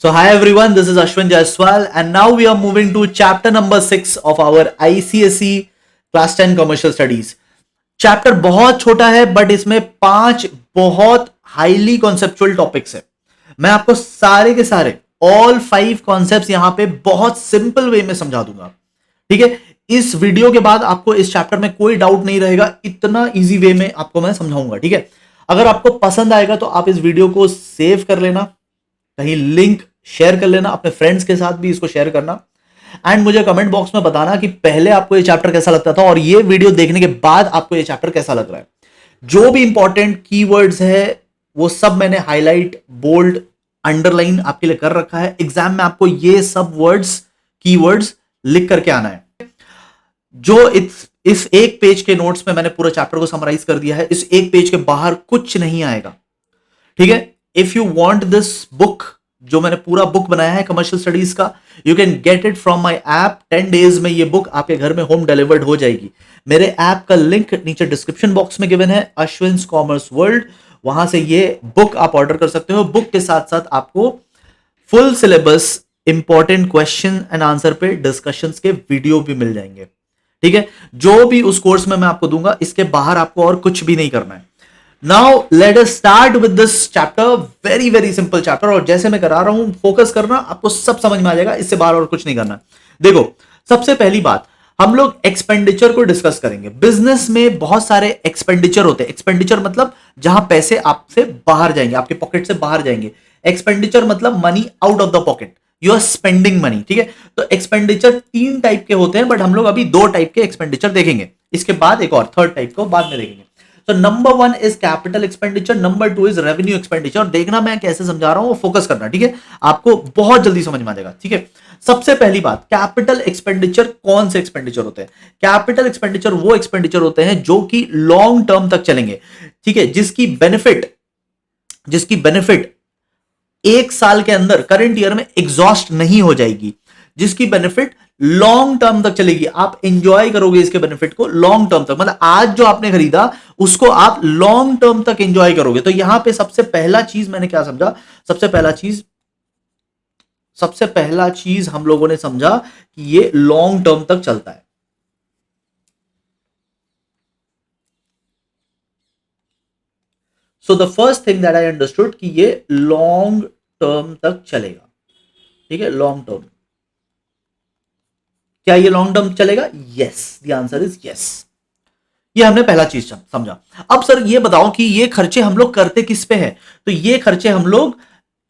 So hi everyone, this is Ashwin Jaiswal and now we are moving to chapter number 6 of our ICSE class 10 commercial studies. Chapter बहुत छोटा है but इसमें 5 बहुत highly conceptual topics है. मैं आपको सारे के सारे ऑल 5 कॉन्सेप्ट्स यहां पे बहुत सिंपल वे में समझा दूंगा. ठीक है, इस वीडियो के बाद आपको इस चैप्टर में कोई डाउट नहीं रहेगा, इतना इजी वे में आपको मैं समझाऊंगा. ठीक है, अगर आपको पसंद आएगा तो आप इस वीडियो को सेव कर लेना, कहीं लिंक शेयर कर लेना, अपने फ्रेंड्स के साथ भी इसको शेयर करना एंड मुझे कमेंट बॉक्स में बताना कि पहले आपको ये चैप्टर कैसा लगता था और ये वीडियो देखने के बाद आपको ये चैप्टर कैसा लग रहा है. जो भी इंपॉर्टेंट कीवर्ड्स है वो सब मैंने हाईलाइट, बोल्ड, अंडरलाइन आपके लिए कर रखा है. एग्जाम में आपको ये सब वर्ड्स, कीवर्ड्स लिख करके आना है. जो इस एक पेज के नोट्स में मैंने पूरा चैप्टर को समराइज कर दिया है. इस एक पेज के बाहर कुछ नहीं आएगा. ठीक है, if you want this book, जो मैंने पूरा बुक बनाया है कमर्शियल स्टडीज का, you can get it from my app. 10 days में ये बुक आपके घर में होम डिलीवर्ड हो जाएगी. मेरे ऐप का लिंक नीचे डिस्क्रिप्शन बॉक्स में गिवन है, अश्विन्स कॉमर्स वर्ल्ड. वहां से ये बुक आप ऑर्डर कर सकते हो. बुक के साथ साथ आपको full syllabus, important question and answer पे डिस्कशंस के वीडियो भी मिल जाएंगे. ठीक है, जो भी उस कोर्स में मैं आपको दूंगा, इसके बाहर आपको और कुछ भी नहीं करना है. Now let us start with this chapter. Very very simple chapter, और जैसे मैं करा रहा हूं फोकस करना, आपको सब समझ में आ जाएगा. इससे बाहर और कुछ नहीं करना. देखो, सबसे पहली बात, हम लोग एक्सपेंडिचर को डिस्कस करेंगे. बिजनेस में बहुत सारे एक्सपेंडिचर होते हैं. एक्सपेंडिचर मतलब जहां पैसे आपसे बाहर जाएंगे, आपके पॉकेट से बाहर जाएंगे. एक्सपेंडिचर मतलब money out of the pocket, you are spending money. ठीक है, तो एक्सपेंडिचर 3 टाइप के होते हैं, बट हम लोग अभी 2 टाइप के एक्सपेंडिचर देखेंगे. इसके बाद एक और थर्ड टाइप को बाद में देखेंगे. तो number 1 is capital expenditure, number 2 is revenue expenditure. देखना मैं कैसे समझा रहा हूं, फोकस करना. ठीक है, आपको बहुत जल्दी समझ में आ जाएगा. ठीक है, सबसे पहली बात, कैपिटल एक्सपेंडिचर कौन से एक्सपेंडिचर होते हैं? कैपिटल एक्सपेंडिचर वो एक्सपेंडिचर होते हैं जो कि लॉन्ग टर्म तक चलेंगे. ठीक है, जिसकी बेनिफिट 1 साल के अंदर, करंट ईयर में एग्जॉस्ट नहीं हो जाएगी. जिसकी बेनिफिट लॉन्ग टर्म तक चलेगी. आप एंजॉय करोगे इसके बेनिफिट को लॉन्ग टर्म तक. मतलब आज जो आपने खरीदा उसको आप लॉन्ग टर्म तक एंजॉय करोगे. तो यहां पे सबसे पहला चीज मैंने क्या समझा? सबसे पहला चीज हम लोगों ने समझा कि ये लॉन्ग टर्म तक चलता है. So the first thing that I understood कि ये लॉन्ग टर्म तक चलेगा. ठीक है, लॉन्ग टर्म. क्या ये लॉन्ग टर्म चलेगा? Yes, the answer is yes. ये हमने पहला चीज समझा. अब सर ये बताओ कि ये खर्चे हम लोग करते किस पे हैं? तो ये खर्चे हम लोग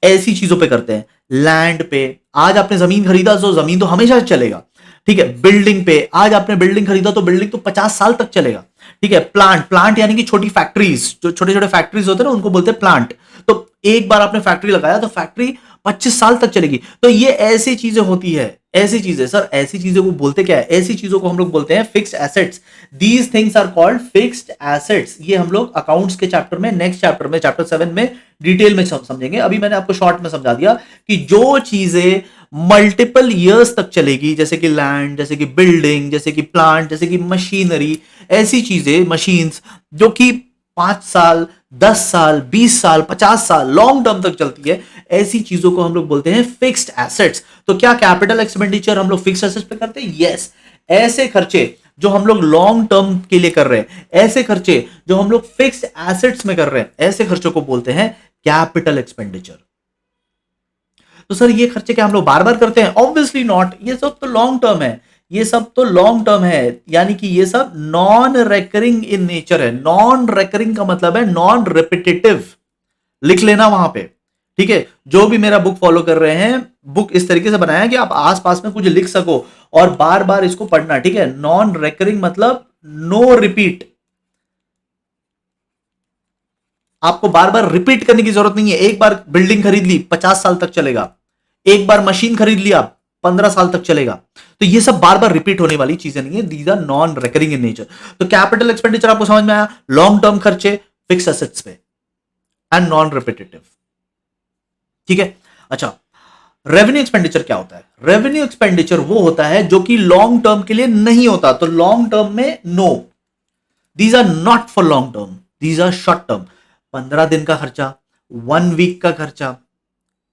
ऐसी चीजों पे करते हैं. लैंड पे, आज आपने जमीन खरीदा तो जमीन तो हमेशा चलेगा. ठीक है, बिल्डिंग पे, आज आपने बिल्डिंग खरीदा तो बिल्डिंग तो 50 साल तक चलेगा. ठीक है, प्लांट यानी कि छोटी फैक्ट्रीज, जो छोटे छोटे फैक्ट्रीज होते हैं ना, उनको बोलते हैं प्लांट. तो एक बार आपने फैक्ट्री लगाया तो फैक्ट्री 25 साल तक चलेगी. तो ये ऐसी चीजें होती है. ऐसी चीजें, सर ऐसी चीजों को बोलते क्या है? ऐसी चीजों को हम लोग बोलते हैं fixed assets. These things are called fixed assets. ये हम लोग अकाउंट्स के चैप्टर में, नेक्स्ट चैप्टर में, चैप्टर 7 में डिटेल में समझेंगे. अभी मैंने आपको शॉर्ट में समझा दिया कि जो चीजें मल्टीपल ईयर्स तक चलेगी, जैसे कि लैंड, जैसे कि बिल्डिंग, जैसे कि प्लांट, जैसे कि मशीनरी, ऐसी चीजें, मशीन्स जो कि 5 साल, 10 साल, 20 साल, 50 साल लॉन्ग टर्म तक चलती है, ऐसी चीजों को हम लोग बोलते हैं फिक्स्ड एसेट्स. तो क्या कैपिटल एक्सपेंडिचर हम लोग फिक्स्ड एसेट्स पे करते हैं? यस. ऐसे खर्चे जो हम लोग लॉन्ग टर्म के लिए कर रहे हैं, ऐसे खर्चे जो हम लोग फिक्स्ड एसेट्स में कर रहे हैं, ऐसे खर्चों को बोलते हैं कैपिटल एक्सपेंडिचर. तो सर ये खर्चे क्या हम लोग बार बार करते हैं? Obviously not. ये सब तो लॉन्ग टर्म है. ये सब तो लॉन्ग टर्म है, यानी कि ये सब नॉन रेकरिंग इन नेचर है. नॉन रेकरिंग का मतलब है नॉन रिपीटेटिव. लिख लेना वहां पे. ठीक है, जो भी मेरा बुक फॉलो कर रहे हैं, बुक इस तरीके से बनाया है कि आप आसपास में कुछ लिख सको और बार बार इसको पढ़ना. ठीक है, नॉन रेकरिंग मतलब नो रिपीट. आपको बार बार रिपीट करने की जरूरत नहीं है. एक बार बिल्डिंग खरीद ली, 50 साल तक चलेगा. एक बार मशीन खरीद लिया, 15 साल तक चलेगा. तो ये सब बार बार रिपीट होने वाली चीजें नहीं है. These are non recurring in nature. तो कैपिटल एक्सपेंडिचर आपको समझ में आया? लॉन्ग टर्म खर्चे फिक्स एसेट्स पे एंड नॉन रिपीटेटिव. ठीक है, अच्छा, रेवेन्यू एक्सपेंडिचर क्या होता है? रेवेन्यू एक्सपेंडिचर वो होता है जो कि लॉन्ग टर्म के लिए नहीं होता. तो लॉन्ग टर्म में no, these are not for long term, these are short term. 15 दिन का खर्चा, 1 वीक का खर्चा,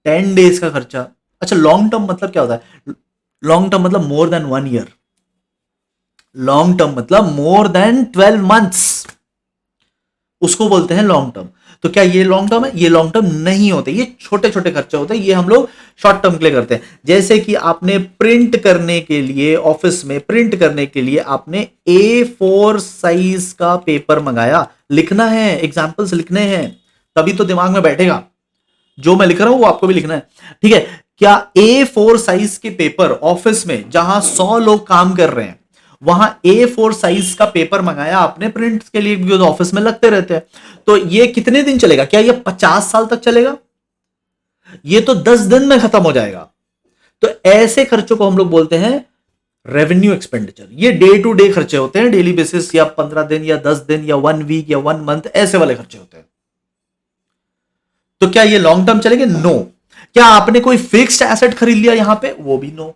10 डेज का खर्चा। अच्छा, लॉन्ग टर्म मतलब क्या होता है? लॉन्ग टर्म मतलब more than 1 year. Long term मतलब मोर देन 12 मंथ्स, उसको बोलते हैं लॉन्ग टर्म। तो क्या ये लॉन्ग टर्म है? ये लॉन्ग टर्म नहीं होते, ये छोटे छोटे खर्चे होते हैं, ये हम लोग शॉर्ट टर्म के लिए करते हैं। जैसे कि आपने प्रिंट करने के लिए, ऑफिस में प्रिंट करने के लिए आपने A4 साइज का पेपर मंगाया, लिखना है, एग्जाम्पल्स लिखने हैं, तभी तो दिमाग में बैठेगा। जो मैं लिख रहा हूं वो आपको भी लिखना है, ठीक है? क्या A4 साइज के पेपर ऑफिस में जहां 100 लोग काम कर रहे हैं, वहां A4 साइज का पेपर मंगाया आपने प्रिंट के लिए, क्योंकि ऑफिस में लगते रहते हैं। तो ये कितने दिन चलेगा? क्या ये 50 साल तक चलेगा? ये तो 10 दिन में खत्म हो जाएगा। तो ऐसे खर्चों को हम लोग बोलते हैं रेवेन्यू एक्सपेंडिचर। ये डे टू डे खर्चे होते हैं, डेली बेसिस, या 15 दिन या 10 दिन या 1 वीक या 1 मंथ, ऐसे वाले खर्चे होते हैं। तो क्या ये लॉन्ग टर्म चलेंगे? नो। क्या आपने कोई फिक्स्ड एसेट खरीद लिया यहां पे? वो भी नो।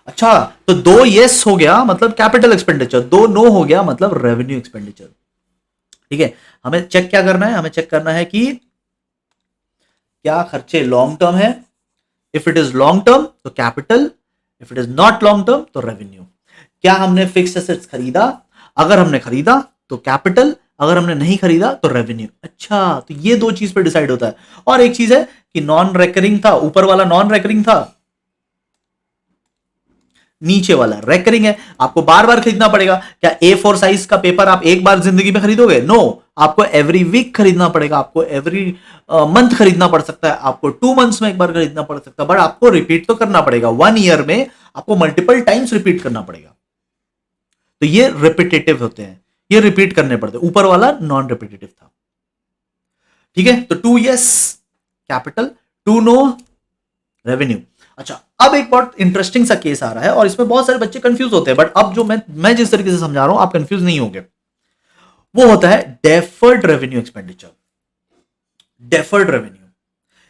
अच्छा, तो 2 यस हो गया मतलब कैपिटल एक्सपेंडिचर, 2 नो हो गया मतलब रेवेन्यू एक्सपेंडिचर। ठीक है, हमें चेक क्या करना है? हमें चेक करना है कि क्या खर्चे लॉन्ग टर्म है। If it is long term तो capital, if it is not long term तो रेवेन्यू। क्या हमने फिक्स्ड एसेट्स खरीदा? अगर हमने खरीदा तो कैपिटल, अगर हमने नहीं खरीदा तो रेवेन्यू। अच्छा, तो ये दो चीज पर डिसाइड होता है। और एक चीज है कि नॉन रेकरिंग था, ऊपर वाला नॉन रेकरिंग था, नीचे वाला रेकरिंग है, आपको बार बार खरीदना पड़ेगा। क्या A4 साइज का पेपर आप एक बार जिंदगी में खरीदोगे? नो। आपको एवरी वीक खरीदना पड़ेगा, आपको एवरी मंथ खरीदना पड़ सकता है, आपको 2 मंथ्स में एक बार खरीदना पड़ सकता है, बट आपको रिपीट तो करना पड़ेगा। 1 ईयर में आपको मल्टीपल टाइम्स रिपीट करना पड़ेगा। तो ये रिपीटेटिव होते हैं, ये रिपीट करने पड़ते हैं। ऊपर वाला नॉन रिपीटेटिव था। ठीक है, तो 2 यस कैपिटल, 2 नो रेवेन्यू। अच्छा, अब एक बहुत इंटरेस्टिंग सा केस आ रहा है और इसमें बहुत सारे बच्चे कंफ्यूज होते हैं, बट अब जो मैं जिस तरीके से समझा रहा हूं आप कंफ्यूज नहीं होंगे। वो होता है deferred revenue expenditure. Deferred revenue,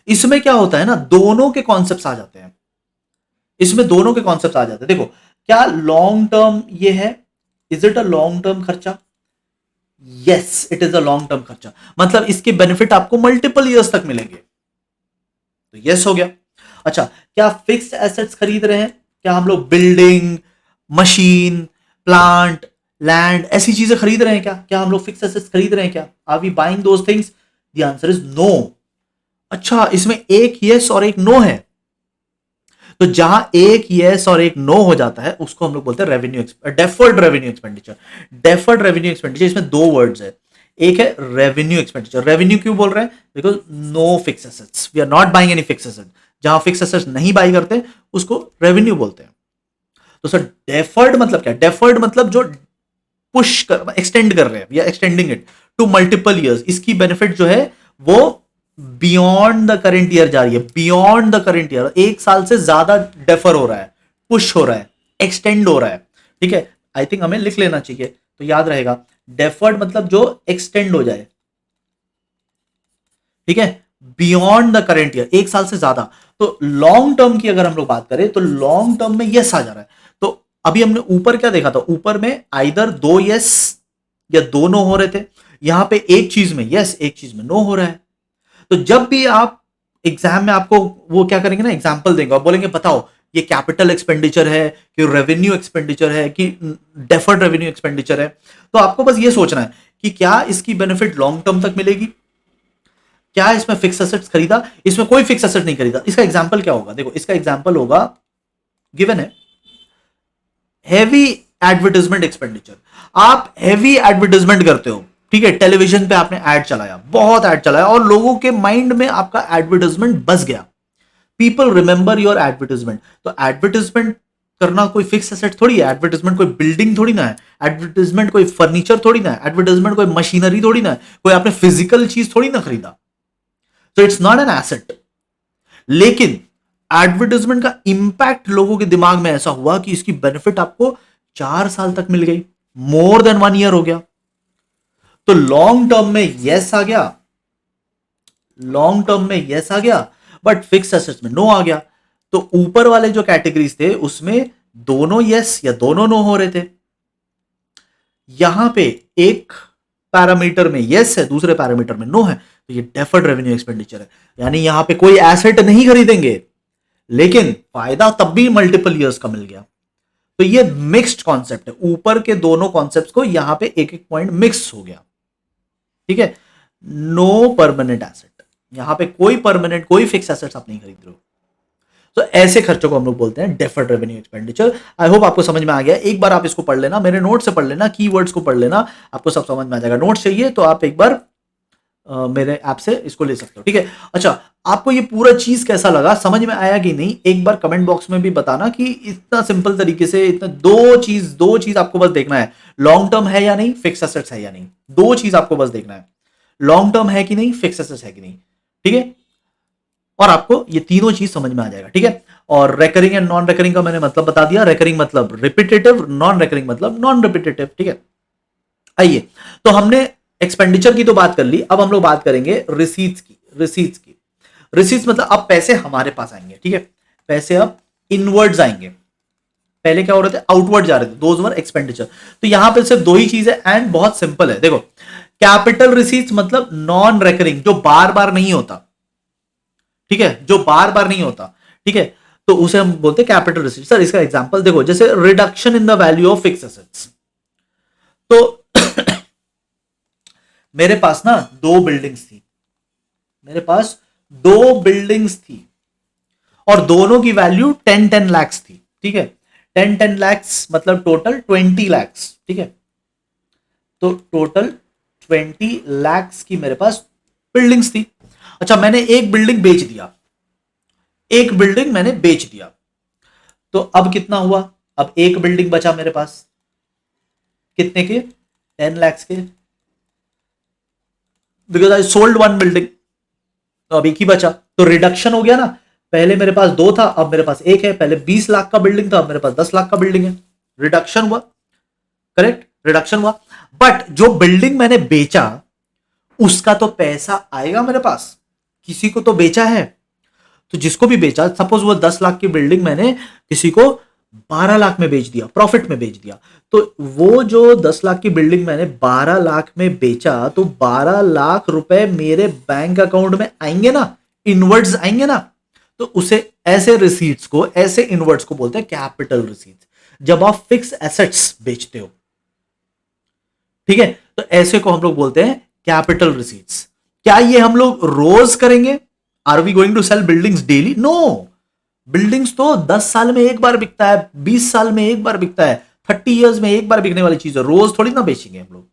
इसमें क्या होता है ना, दोनों के कॉन्सेप्ट्स आ जाते हैं। इसमें दोनों के कॉन्सेप्ट्स आ जाते हैं। देखो, क्या लॉन्ग टर्म ये है? Is it a long term खर्चा? Yes, it is a long term खर्चा, मतलब इसके बेनिफिट आपको मल्टीपल ईयर्स तक मिलेंगे, तो यस हो गया। अच्छा, क्या फिक्स्ड एसेट्स खरीद रहे हैं? क्या हम लोग बिल्डिंग, मशीन, प्लांट, लैंड, ऐसी चीजें खरीद रहे हैं? क्या हम लोग फिक्स्ड एसेट्स खरीद रहे हैं? क्या are we buying those things? The answer is no. अच्छा, इसमें एक यस और एक नो है। तो जहां एक यस और एक नो हो जाता है उसको हम लोग बोलते हैं revenue, deferred revenue expenditure. Deferred revenue expenditure, इसमें दो वर्ड्स है। एक है रेवेन्यू एक्सपेंडिचर। रेवेन्यू क्यों बोल रहे हैं? Because no fix assets, we are not buying any fix asset. जहां फिक्स एसेट्स नहीं बाई करते उसको रेवेन्यू बोलते हैं। तो सर डेफर्ड मतलब क्या? डेफर्ड मतलब जो पुश कर, एक्सटेंड कर रहे हैं, या extending it to multiple years. इसकी बेनिफिट जो है वो बियॉन्ड द करेंट ईयर जा रही है, बियॉन्ड द करेंट ईयर, 1 साल से ज्यादा डेफर हो रहा है, पुश हो रहा है, एक्सटेंड हो रहा है। ठीक है, आई थिंक हमें लिख लेना चाहिए तो याद रहेगा। डेफर्ड मतलब जो एक्सटेंड हो जाए, ठीक है, बियॉन्ड द करेंट ईयर, 1 साल से ज्यादा। तो लॉन्ग टर्म की अगर हम लोग बात करें तो लॉन्ग टर्म में यस आ जा रहा है। तो अभी हमने ऊपर क्या देखा था? ऊपर में आइदर 2 यस या 2 नो हो रहे थे। यहां पे एक चीज में यस, एक चीज में नो हो रहा है। तो जब भी आप एग्जाम में आपको वो क्या करेंगे ना, एग्जाम्पल देंगे और बोलेंगे बताओ ये कैपिटल एक्सपेंडिचर है कि रेवेन्यू एक्सपेंडिचर है कि डेफर्ड रेवेन्यू एक्सपेंडिचर है, तो आपको बस ये सोचना है कि क्या इसकी बेनिफिट लॉन्ग टर्म तक मिलेगी, क्या इसमें फिक्स एसेट्स खरीदा, इसमें कोई फिक्स एसेट नहीं खरीदा। इसका एग्जाम्पल क्या होगा? देखो, इसका एग्जाम्पल होगा, गिवन है, हैवी एडवर्टाइजमेंट एक्सपेंडिचर। आप हैवी एडवर्टाइजमेंट करते हो, ठीक है, टेलीविजन पे आपने ऐड चलाया, बहुत ऐड चलाया और लोगों के माइंड में आपका एडवर्टाइजमेंट बस गया। People remember your advertisement. तो एडवर्टाइजमेंट करना कोई फिक्स एसेट थोड़ी है, एडवर्टाइजमेंट कोई बिल्डिंग थोड़ी ना है, एडवर्टाइजमेंट कोई फर्नीचर थोड़ी ना है, एडवर्टाइजमेंट कोई मशीनरी थोड़ी ना है, कोई आपने फिजिकल चीज थोड़ी ना खरीदा। तो इट्स नॉट एन एसेट। लेकिन एडवर्टाइजमेंट का इंपैक्ट लोगों के दिमाग में ऐसा हुआ कि इसकी बेनिफिट आपको 4 साल तक मिल गई, मोर देन 1 ईयर हो गया। तो लॉन्ग टर्म में यस आ गया, लॉन्ग टर्म में यस आ गया, बट फिक्स एसेट्स में नो आ गया। तो ऊपर वाले जो कैटेगरीज थे उसमें दोनों यस या दोनों नो हो रहे थे। यहां पे एक पैरामीटर में यस है, दूसरे पैरामीटर में नो है, तो ये डेफर्ड रेवेन्यू एक्सपेंडिचर है, यानी यहां पे कोई एसेट नहीं खरीदेंगे लेकिन फायदा तब भी मल्टीपल ईयर्स का मिल गया। तो ये मिक्स्ड कॉन्सेप्ट है, ऊपर के दोनों कॉन्सेप्ट्स को यहां पे एक एक पॉइंट मिक्स हो गया, ठीक है। नो परमानेंट एसेट, यहां पे कोई परमानेंट कोई फिक्स एसेट्स आप नहीं खरीद रहे हो। तो ऐसे खर्चों को हम लोग बोलते हैं deferred revenue expenditure. I hope आपको समझ में आ गया। एक बार आप इसको पढ़ लेना, मेरे नोट से पढ़ लेना, कीवर्ड्स को पढ़ लेना, आपको सब समझ में आ जाएगा। नोट चाहिए तो आप एक बार मेरे ऐप से इसको ले सकते हो, ठीक है। अच्छा, आपको ये पूरा चीज कैसा लगा, समझ में आया कि नहीं, एक बार कमेंट बॉक्स में भी बताना कि इतना सिंपल तरीके से, इतना दो चीज आपको बस देखना है, लॉन्ग टर्म है या नहीं, फिक्स एसेट्स है या नहीं, दो चीज आपको बस देखना है, लॉन्ग टर्म है कि नहीं, फिक्स एसेट्स है कि नहीं, ठीक है। और आपको ये तीनों चीज समझ में आ जाएगा, ठीक है। और रेकरिंग एंड नॉन रेकरिंग का मैंने मतलब बता दिया, रेकरिंग मतलब रिपीटेटिव, नॉन रेकरिंग मतलब नॉन रिपीटेटिव, ठीक है। आइए, तो हमने एक्सपेंडिचर की तो बात कर ली, अब हम लोग बात करेंगे रिसीट्स की। रिसीट्स मतलब अब पैसे हमारे पास आएंगे, ठीक है। पैसे अब इनवर्ड्स आएंगे, पहले क्या हो रहे थे, आउटवर्ड जा रहे थे, दोज वर एक्सपेंडिचर। तो यहां पे सिर्फ दो ही चीज है एंड बहुत सिंपल है। देखो, कैपिटल रिसीट्स मतलब नॉन रेकरिंग, जो बार बार नहीं होता, ठीक है, जो बार बार नहीं होता, ठीक है, तो उसे हम बोलते हैं कैपिटल रिसीट्स। सर इसका एग्जांपल देखो, जैसे reduction in the value of fix assets. तो मेरे पास ना दो बिल्डिंग्स थी, मेरे पास दो बिल्डिंग्स थी और दोनों की वैल्यू 10 लाख्स थी, ठीक है। 10 लाख्स मतलब टोटल 20 लाख्स, ठीक है। तो टोटल 20 लाख्स की मेरे पास बिल्डिंग्स थी। अच्छा, मैंने एक बिल्डिंग बेच दिया, एक बिल्डिंग मैंने बेच दिया, तो अब कितना हुआ, अब एक बिल्डिंग बचा मेरे पास, कितने के, 10 लाख्स के, because I sold one building, तो अब एक ही बचा, तो रिडक्शन हो गया ना। पहले मेरे पास दो था, अब मेरे पास एक है। पहले 20 लाख का बिल्डिंग था, अब मेरे पास 10 लाख का बिल्डिंग है, रिडक्शन हुआ, करेक्ट, रिडक्शन हुआ। बट जो बिल्डिंग मैंने बेचा उसका तो पैसा आएगा मेरे पास, किसी को तो बेचा है, तो जिसको भी बेचा, सपोज वो 10 लाख की बिल्डिंग मैंने किसी को 12 लाख में बेच दिया, प्रॉफिट में बेच दिया, तो वो जो 10 लाख की बिल्डिंग मैंने 12 लाख में बेचा, तो 12 लाख रुपए मेरे बैंक अकाउंट में आएंगे ना, इनवर्ड्स आएंगे ना। तो उसे, ऐसे रिसीट्स को, ऐसे इनवर्ड्स को बोलते हैं कैपिटल रिसीट्स, जब आप फिक्स एसेट्स बेचते हो, ठीक है। तो ऐसे को हम लोग बोलते हैं कैपिटल रिसीट्स। क्या ये हम लोग रोज करेंगे, are we going to sell buildings daily, no. Buildings तो 10 साल में एक बार बिकता है, 20 साल में एक बार बिकता है, 30 इयर्स में एक बार बिकने वाली चीज है, रोज थोड़ी ना बेचेंगे हम लोग।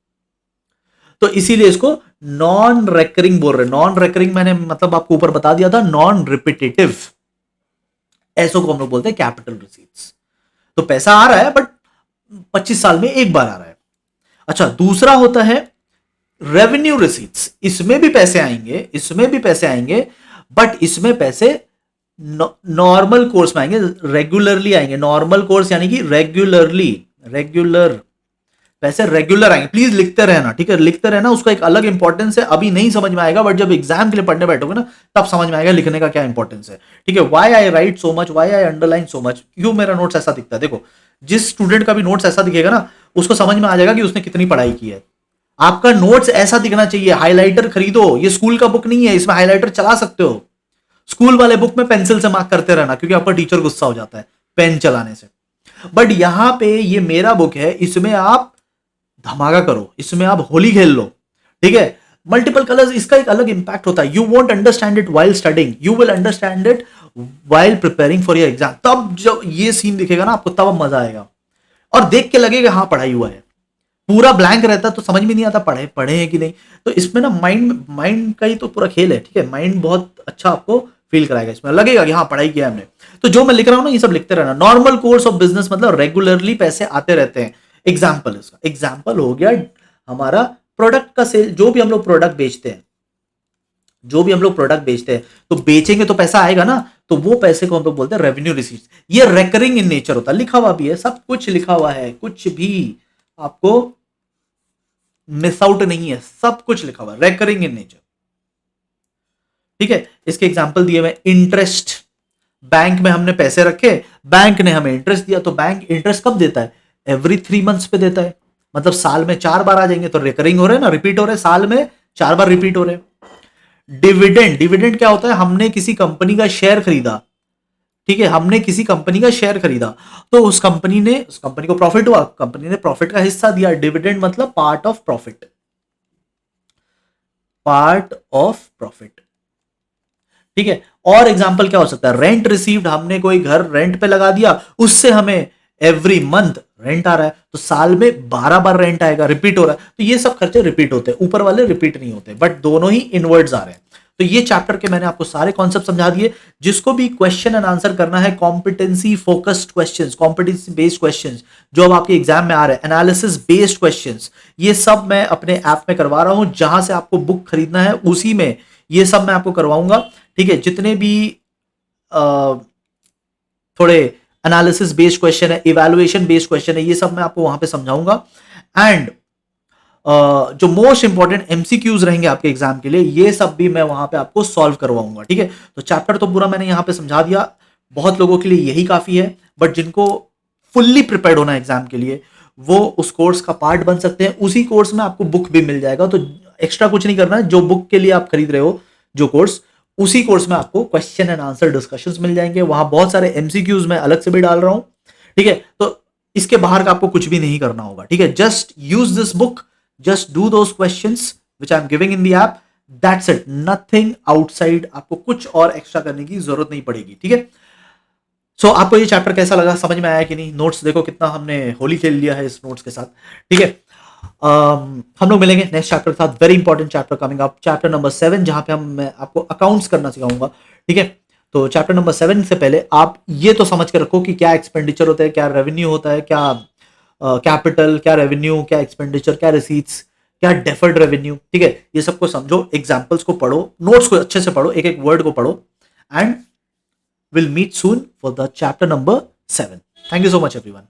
तो इसीलिए इसको नॉन रेकरिंग बोल रहे हैं। नॉन रेकरिंग मैंने मतलब आपको ऊपर बता दिया था, नॉन रिपीटेटिव, ऐसो को हम लोग बोलते हैं कैपिटल रिसीट्स। तो पैसा आ रहा है बट 25 साल में एक बार आ रहा है। अच्छा, दूसरा होता है रेवेन्यू रिसीट्स, इसमें भी पैसे आएंगे, इसमें भी पैसे आएंगे, बट इसमें पैसे नॉर्मल कोर्स में आएंगे, रेगुलरली आएंगे। नॉर्मल कोर्स यानी कि रेगुलरली, रेगुलर पैसे रेगुलर आएंगे। प्लीज लिखते रहना, ठीक है, लिखते रहना, उसका एक अलग इंपॉर्टेंस है। अभी नहीं समझ में आएगा बट जब एग्जाम के लिए पढ़ने बैठोगे ना, तब समझ में आएगा लिखने का क्या इंपॉर्टेंस है, ठीक है। Why I right so much, why I underline so much, क्यों मेरा नोट्स ऐसा दिखता है। देखो, जिस स्टूडेंट का भी नोट्स ऐसा दिखेगा ना, उसको समझ में आ जाएगा कि उसने कितनी पढ़ाई की है। आपका नोट्स ऐसा दिखना चाहिए। हाइलाइटर खरीदो, ये स्कूल का बुक नहीं है, इसमें हाइलाइटर चला सकते हो। स्कूल वाले बुक में पेंसिल से मार्क करते रहना, क्योंकि आपका टीचर गुस्सा हो जाता है पेन चलाने से। बट यहां पे ये मेरा बुक है, इसमें आप धमाका करो, इसमें आप होली खेल लो, ठीक है। मल्टीपल कलर्स, इसका एक अलग इंपैक्ट होता है। You won't understand it while studying, you will understand it while preparing for your exam. तब जब ये सीन दिखेगा ना आपको, तब मजा आएगा और देख के लगेगा हाँ पढ़ाई हुआ है। पूरा ब्लैंक रहता तो समझ में नहीं आता पढ़े पढ़े हैं कि नहीं। तो इसमें ना माइंड का ही तो पूरा खेल है, ठीक है। माइंड बहुत अच्छा आपको फील कराएगा, इसमें लगेगा कि हाँ पढ़ाई किया हमने। तो जो मैं लिख रहा हूं ना, ये सब लिखते रहना। नॉर्मल कोर्स ऑफ बिजनेस मतलब रेगुलरली पैसे आते रहते हैं। एग्जाम्पल, इसका एग्जाम्पल हो गया हमारा प्रोडक्ट का सेल। जो भी हम लोग प्रोडक्ट बेचते हैं, जो भी हम लोग प्रोडक्ट बेचते हैं, तो बेचेंगे तो पैसा आएगा ना, तो वो पैसे को हम लोग बोलते हैं रेवेन्यू रिसीट्स। ये रेकरिंग इन नेचर होता है, लिखा हुआ भी है, सब कुछ लिखा हुआ है, कुछ भी आपको मिस आउट नहीं है, सब कुछ लिखा हुआ है, रेकरिंग इन नेचर, ठीक है। इसके एग्जांपल दिए हुए, इंटरेस्ट, बैंक में हमने पैसे रखे, बैंक ने हमें इंटरेस्ट दिया, तो बैंक इंटरेस्ट कब देता है, एवरी 3 मंथ्स पे देता है, मतलब साल में 4 बार आ जाएंगे, तो रिकरिंग हो रहे हैं ना, रिपीट हो रहे हैं, साल में 4 बार रिपीट हो रहे हैं, डिविडेंड, डिविडेंड क्या होता है? हमने किसी कंपनी का शेयर खरीदा, ठीक है, हमने किसी कंपनी का शेयर खरीदा, तो उस कंपनी को प्रॉफिट हुआ, कंपनी ने प्रॉफिट का हिस्सा दिया। डिविडेंड मतलब part of profit, part of profit, ठीक है। और एग्जांपल क्या हो सकता है? रेंट रिसीव्ड, हमने कोई घर रेंट पे लगा दिया, उससे हमें एवरी मंथ रेंट आ रहा है, तो साल में 12 बार रेंट आएगा, रिपीट हो रहा है, तो ये सब खर्चे रिपीट होते हैं, ऊपर वाले रिपीट नहीं होते, बट दोनों ही इनवर्ड्स आ रहे हैं। तो ये चैप्टर के मैंने आपको सारे कॉन्सेप्ट समझा दिए। जिसको भी क्वेश्चन एंड आंसर करना है, competency focused questions, competency based questions जो अब आपके एग्जाम में आ रहे हैं, एनालिसिस बेस्ड क्वेश्चंस, ये सब मैं अपने ऐप में करवा रहा हूं। जहां से आपको बुक खरीदना है उसी में ये सब मैं आपको करवाऊंगा, ठीक है। जितने भी थोड़े एनालिसिस बेस्ड क्वेश्चन है, इवैल्यूएशन बेस्ड क्वेश्चन है, ये सब मैं आपको वहां पे समझाऊंगा। एंड जो मोस्ट इंपॉर्टेंट एमसीक्यूज रहेंगे आपके एग्जाम के लिए, ये सब भी मैं वहां पे आपको सॉल्व करवाऊंगा, ठीक है। तो चैप्टर तो पूरा मैंने यहां पे समझा दिया, बहुत लोगों के लिए यही काफी है, बट जिनको फुल्ली प्रिपेयर्ड होना है एग्जाम के लिए, वो उस कोर्स का पार्ट बन सकते हैं। उसी कोर्स में आपको बुक भी मिल जाएगा, तो एक्स्ट्रा कुछ नहीं करना है। जो बुक के लिए आप खरीद रहे हो जो कोर्स, उसी कोर्स में आपको क्वेश्चन एंड आंसर डिस्कशंस मिल जाएंगे। वहां बहुत सारे एमसीक्यूज मैं अलग से भी डाल रहा हूं, ठीक है। तो इसके बाहर का आपको कुछ भी नहीं करना होगा, ठीक है। Just use this book, just do those questions which I am giving in the app, that's it, nothing outside. आपको कुछ और एक्स्ट्रा करने की जरूरत नहीं पड़ेगी, ठीक है। सो आपको ये चैप्टर कैसा लगा, समझ में आया कि नहीं? नोट्स देखो कितना हमने होली खेल लिया है इस नोट्स के साथ, ठीक है। हम लोग मिलेंगे नेक्स्ट चैप्टर के साथ, very important chapter coming up, chapter number 7, जहां पे मैं आपको अकाउंट्स करना सिखाऊंगा, ठीक है। तो चैप्टर नंबर 7 से पहले आप ये तो समझ के रखो कि क्या एक्सपेंडिचर होता है, क्या रेवेन्यू होता है, क्या कैपिटल, क्या रेवेन्यू, क्या एक्सपेंडिचर, क्या रिसीट्स, क्या डेफर्ड रेवेन्यू, ठीक है। ये सबको समझो, एग्जाम्पल्स को पढ़ो, नोट्स को अच्छे से पढ़ो, एक एक वर्ड को पढ़ो, and we'll meet soon for the chapter number 7. Thank you so much, everyone.